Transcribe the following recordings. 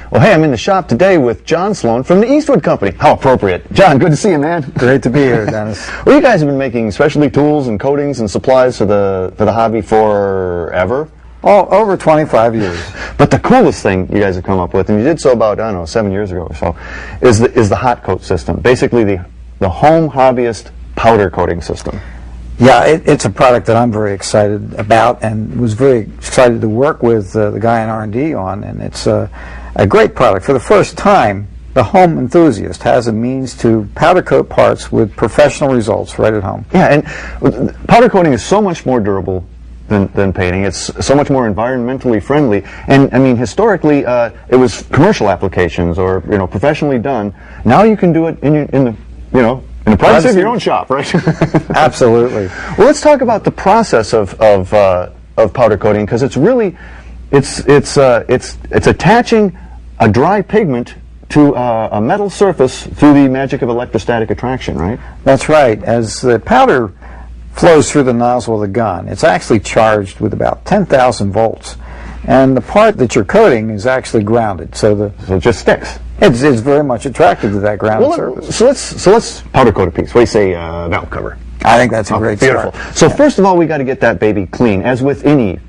Well, hey, I'm in the shop today with John Sloan from the Eastwood Company. How appropriate. John, good to see you, man. Great to be here, Dennis. Well, you guys have been making specialty tools and coatings and supplies for the hobby forever. Oh, over 25 years. But the coolest thing you guys have come up with, and you did so about, I don't know, 7 years ago or so, is the HotCoat system. Basically the home hobbyist powder coating system. Yeah, it's a product that I'm very excited about and was very excited to work with the guy in R&D on, and it's a great product. For the first time, the home enthusiast has a means to powder coat parts with professional results right at home. Yeah, and powder coating is so much more durable than painting. It's so much more environmentally friendly. And I mean, historically, it was commercial applications or professionally done. Now you can do it in the privacy of your own shop, right? Absolutely. Well, let's talk about the process of powder coating, because it's really it's attaching a dry pigment to a metal surface through the magic of electrostatic attraction, right? That's right. As the powder flows through the nozzle of the gun, it's actually charged with about 10,000 volts, and the part that you're coating is actually grounded, so it just sticks. It's very much attracted to that grounded surface. So let's powder coat a piece. What do you say, valve cover? I think that's a great beautiful start. So first of all, we got to get that baby clean. As with any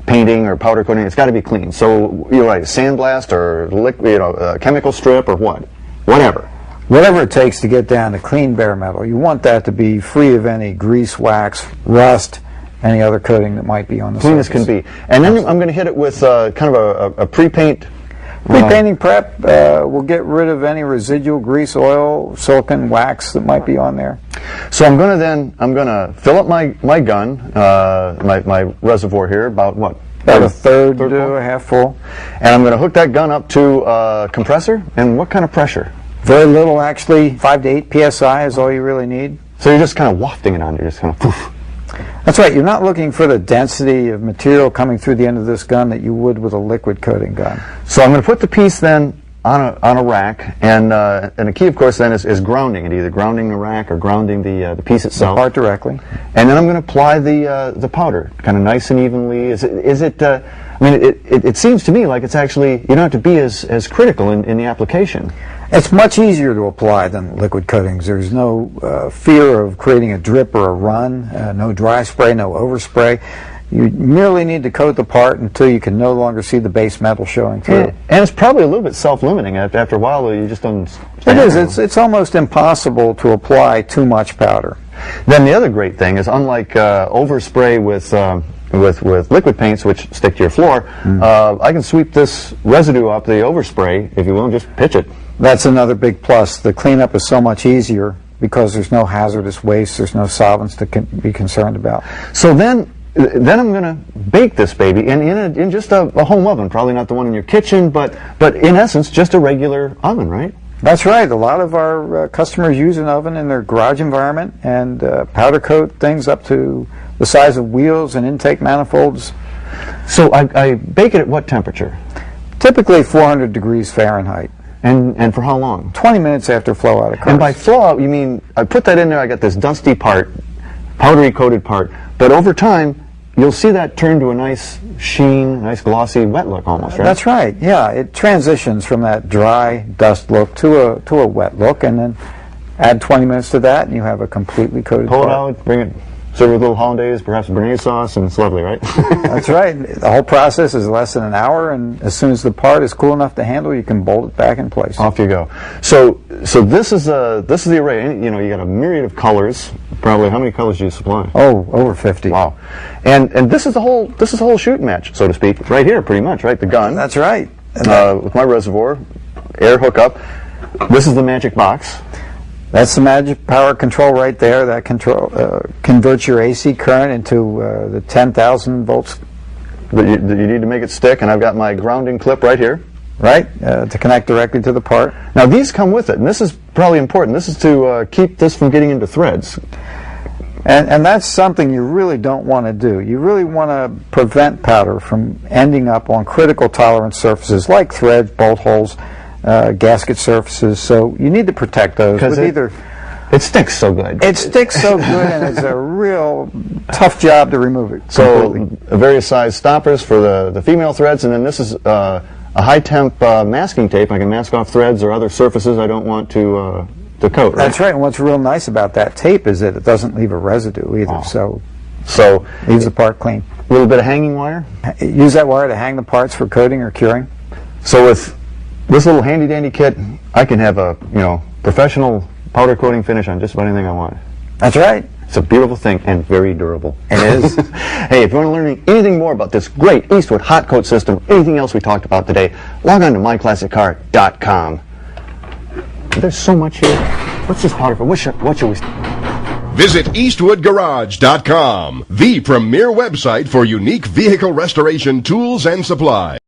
painting or powder coating, it's got to be clean. So you're right, sandblast or chemical strip or whatever. Whatever it takes to get down to clean bare metal. You want that to be free of any grease, wax, rust, any other coating that might be on the surface. Clean as can be. And then I'm going to hit it with kind of a pre-paint. Pre-painting prep will get rid of any residual grease, oil, silicone, wax that might be on there. So I'm going to fill up my gun, my reservoir here, about what? About a third to a half full. And I'm going to hook that gun up to a compressor. And what kind of pressure? Very little, actually. 5 to 8 psi is all you really need. So you're just kind of wafting it on. You're just kind of poof. That's right. You're not looking for the density of material coming through the end of this gun that you would with a liquid coating gun. So I'm going to put the piece then on a rack, and the key, of course, then is grounding it, either grounding the rack or grounding the piece itself. The part directly. And then I'm going to apply the powder, kind of nice and evenly. I mean, it seems to me like it's actually, you don't have to be as critical in the application. It's much easier to apply than liquid coatings. There's no fear of creating a drip or a run, no dry spray, no overspray. You merely need to coat the part until you can no longer see the base metal showing through. And it's probably a little bit self-limiting. After a while, you just don't... It is. It's almost impossible to apply too much powder. Then the other great thing is, unlike overspray with liquid paints, which stick to your floor, I can sweep this residue up, the overspray, if you will, and just pitch it. That's another big plus. The cleanup is so much easier because there's no hazardous waste, there's no solvents to be concerned about. So then I'm going to bake this baby in just a home oven, probably not the one in your kitchen, but in essence, just a regular oven, right? That's right. A lot of our customers use an oven in their garage environment and powder coat things up to the size of wheels and intake manifolds. So I bake it at what temperature? Typically 400 degrees Fahrenheit. And for how long? 20 minutes after flow out occurs. And by flow out, you mean I put that in there, I got this dusty part, powdery coated part, but over time, you'll see that turn to a nice sheen, nice glossy, wet look almost, right? That's right, yeah. It transitions from that dry dust look to a wet look, and then add 20 minutes to that, and you have a completely coated part. Pull it out, bring it, serve with a little hollandaise, perhaps béarnaise sauce, and it's lovely, right? That's right. The whole process is less than an hour, and as soon as the part is cool enough to handle, you can bolt it back in place. Off you go. So this is the array. You got a myriad of colors. Probably, how many colors do you supply? Oh, over 50. Wow. And this is the whole shooting match, so to speak, right here, pretty much, right? The gun. That's right. With my reservoir, air hookup. This is the magic box. That's the magic power control right there. That control converts your AC current into the 10,000 volts that you need to make it stick. And I've got my grounding clip right here. Right, to connect directly to the part. Now these come with it, and this is probably important. This is to keep this from getting into threads. And that's something you really don't want to do. You really want to prevent powder from ending up on critical tolerance surfaces like threads, bolt holes, gasket surfaces. So you need to protect those with either... It sticks so good. It sticks so good, and it's a real tough job to remove it. So various size stoppers for the female threads, and then this is high temp masking tape. I can mask off threads or other surfaces I don't want to coat. Right? That's right. And what's real nice about that tape is that it doesn't leave a residue either. So leaves the part clean. A little bit of hanging wire. Use that wire to hang the parts for coating or curing. So with this little handy dandy kit, I can have a professional powder coating finish on just about anything I want. That's right. It's a beautiful thing and very durable. It is. Hey, if you want to learn anything more about this great Eastwood HotCoat system, anything else we talked about today, log on to myclassiccar.com. There's so much here. What's this powder for? What should we... Visit EastwoodGarage.com, the premier website for unique vehicle restoration tools and supplies.